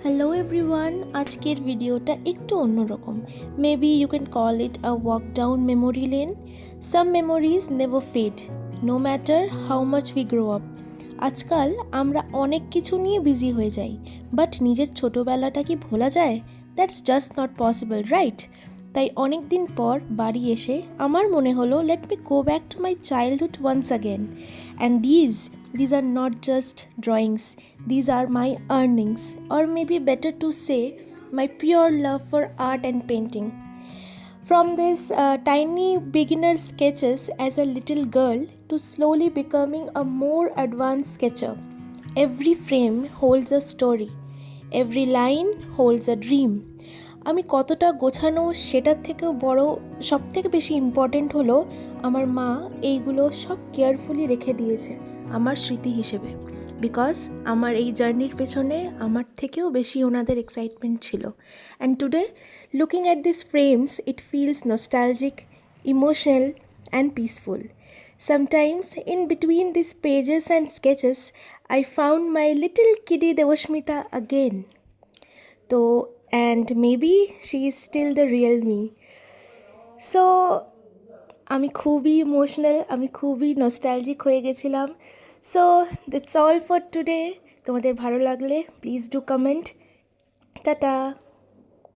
Hello everyone, আজকের ভিডিওটা একটু অন্যরকম। Maybe you can call it a walk down memory lane. Some memories never fade, no matter how much we grow up. আজকাল আমরা অনেক কিছু নিয়ে বিজি হয়ে যাই, বাট নিজের ছোটোবেলাটা কি ভোলা যায়? That's just not possible, right? তাই অনেক দিন পর বাড়ি এসে আমার মনে হলো, let me go back to my childhood once again. And these are not just drawings, these are my earnings, or maybe better to say, my pure love for art and painting. From these tiny beginner sketches as a little girl to slowly becoming a more advanced sketcher, every frame holds a story, every line holds a dream. আমি কতটা গোছানো সেটার থেকেও বড়, সব থেকে বেশি important হলো আমার মা এইগুলো সব কেয়ারফুলি রেখে দিয়েছে আমার স্মৃতি হিসেবে। বিকজ আমার এই জার্নির পেছনে আমার থেকেও বেশি ওনাদের এক্সাইটমেন্ট ছিল। And today looking at this frames it feels nostalgic, emotional and peaceful. Sometimes in between these pages and sketches I found my little kiddie Devashmita again. So, and maybe she is still the real me. So আমি খুবই emotional, আমি খুবই nostalgic হয়ে গেছিলাম। So that's all for today. তোমাদের ভালো লাগলে please do comment. Tata.